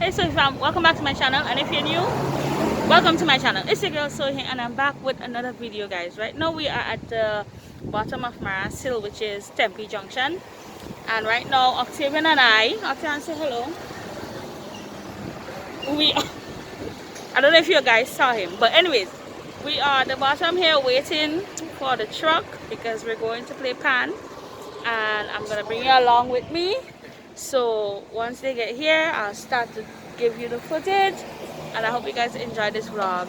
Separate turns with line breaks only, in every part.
Hey Soy Fam, welcome back to my channel, and if you're new, welcome to my channel. It's your girl Soy here, and I'm back with another video, guys. Right now we are at the bottom of Maras Hill, which is Tempe Junction, and right now Octavian and Octavian, say hello. I don't know if you guys saw him, but anyways, we are at the bottom here waiting for the truck because we're going to play pan, and I'm gonna bring you along with me. So once they get here, I'll start to give you the footage, and I hope you guys enjoy this vlog.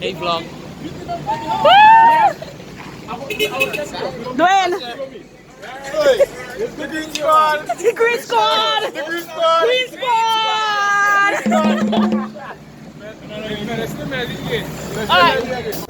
Hey vlog. Dwayne.
It's the green squad.
The green squad.
The green squad.
Green squad. Alright.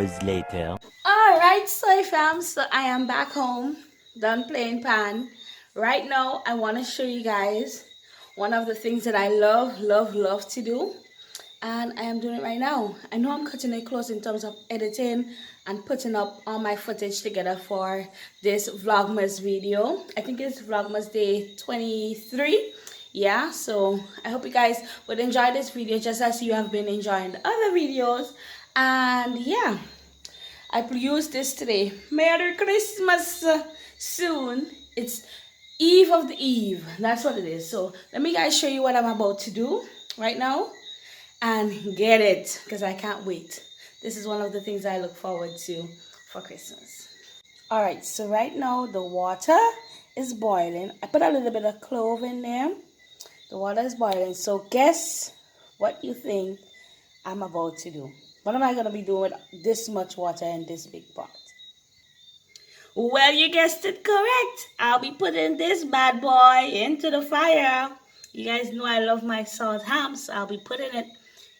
hours later.
Alright, Soy Fam, so I am back home, done playing pan. Right now, I want to show you guys one of the things that I love to do. And I am doing it right now. I know I'm cutting it close in terms of editing and putting up all my footage together for this Vlogmas video. I think it's Vlogmas day 23. Yeah, so I hope you guys would enjoy this video just as you have been enjoying the other videos. And yeah, I use this today. Merry Christmas soon. It's Eve of the Eve. That's what it is. So let me guys show you what I'm about to do right now and get it because I can't wait. This is one of the things I look forward to for Christmas. Alright, so right now the water is boiling. I put a little bit of clove in there. The water is boiling. So guess what you think I'm about to do. What am I going to be doing with this much water in this big pot? Well, you guessed it correct. I'll be putting this bad boy into the fire. You guys know I love my salt ham, so I'll be putting it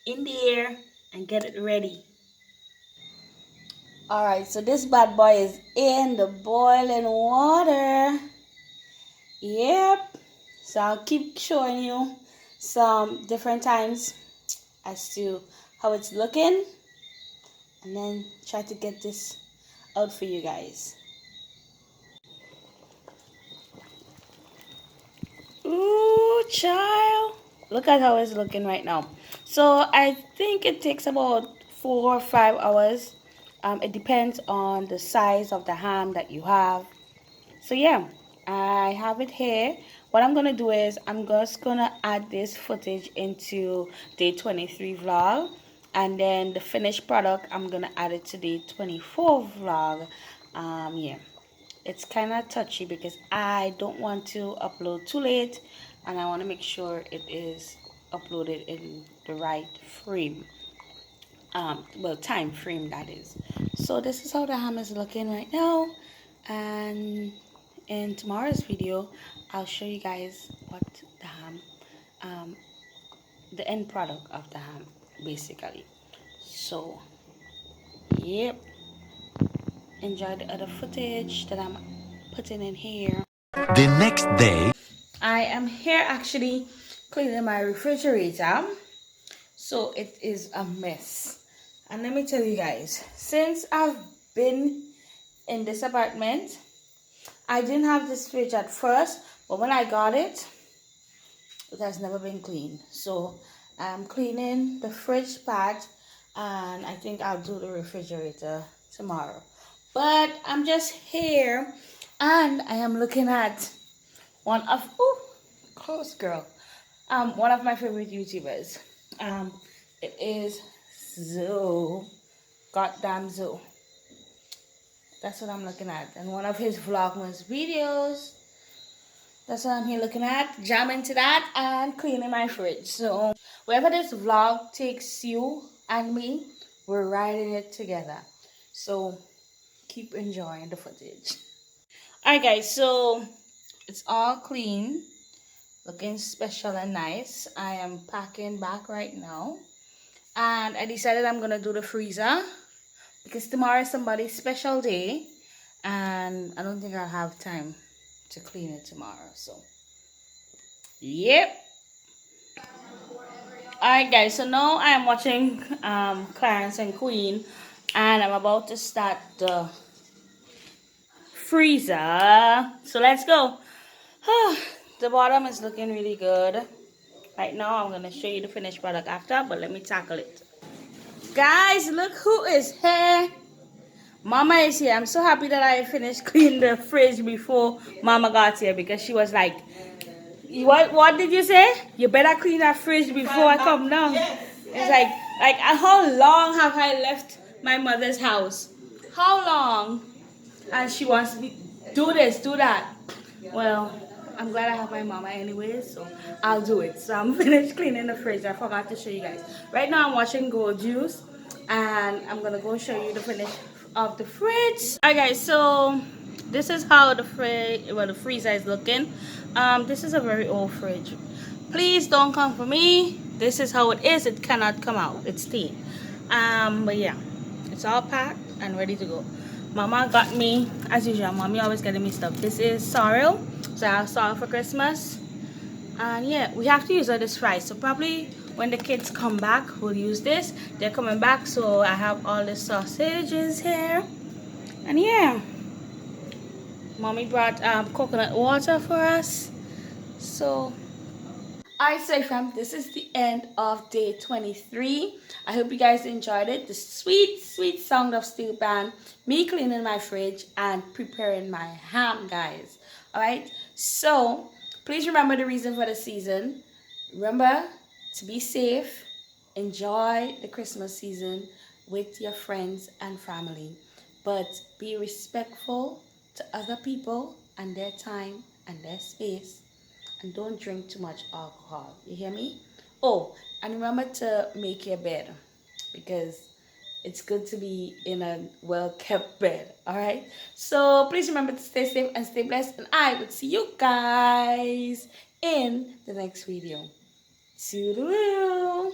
in the air and get it ready. Alright, so this bad boy is in the boiling water. Yep. So I'll keep showing you some different times as to how it's looking. And then try to get this out for you guys. Ooh, child. Look at how it's looking right now. So I think it takes about 4 or 5 hours. It depends on the size of the ham that you have. So yeah, I have it here. What I'm gonna do is I'm just gonna add this footage into day 23 vlog, and then the finished product I'm gonna add it to day 24 vlog. Yeah, it's kind of touchy because I don't want to upload too late, and I want to make sure it is uploaded in the right frame. Well, time frame that is. So this is how the ham is looking right now, and in tomorrow's video I'll show you guys what the ham, the end product of the ham basically. So yep, enjoy the other footage that I'm putting in here.
The next day,
I am here actually cleaning my refrigerator. So it is a mess. And let me tell you guys, since I've been in this apartment, I didn't have this fridge at first, but when I got it, it has never been cleaned. So I'm cleaning the fridge part, and I think I'll do the refrigerator tomorrow. But I'm just here, and I am looking at one of, oh, close girl, one of my favorite YouTubers. It is Zoe, goddamn Zoe. That's what I'm looking at, and one of his Vlogmas videos. That's what I'm here looking at, jamming to that and cleaning my fridge. So wherever this vlog takes you and me, we're riding it together. So keep enjoying the footage. Alright guys, so it's all clean, looking special and nice. I am packing back right now, and I decided I'm gonna do the freezer because tomorrow is somebody's special day, and I don't think I'll have time to clean it tomorrow. So yep. Alright guys, so now I am watching Clarence and Queen, and I'm about to start the freezer. So let's go. The bottom is looking really good right now. I'm gonna show you the finished product after, but let me tackle it. Guys, look who is here. Mama is here. I'm so happy that I finished cleaning the fridge before Mama got here, because she was like, what did you say? You better clean that fridge before I come down. Yes. It's like how long have I left my mother's house? How long? And she wants me do this, do that. Well, I'm glad I have my mama anyway, so I'll do it. So I'm finished cleaning the fridge. I forgot to show you guys. Right now I'm watching Gold Juice, and I'm gonna go show you the finish of the fridge. Alright guys, so this is how the freezer is looking. This is a very old fridge. Please don't come for me. This is how it is. It cannot come out. It's stained. But yeah, It's all packed and ready to go. Mama got me, as usual, mommy always getting me stuff. This is sorrel. So I have sorrel for Christmas. And yeah, we have to use all this rice. So probably when the kids come back, we'll use this. They're coming back, so I have all the sausages here. And yeah, mommy brought coconut water for us. So alright, Soy Fam, this is the end of day 23. I hope you guys enjoyed it. The sweet, sweet sound of steel pan, me cleaning my fridge, and preparing my ham, guys. Alright, so please remember the reason for the season. Remember to be safe. Enjoy the Christmas season with your friends and family. But be respectful to other people and their time and their space. And don't drink too much alcohol. You hear me? Oh, and remember to make your bed, because it's good to be in a well-kept bed. All right? So please remember to stay safe and stay blessed. And I will see you guys in the next video. Toodaloo.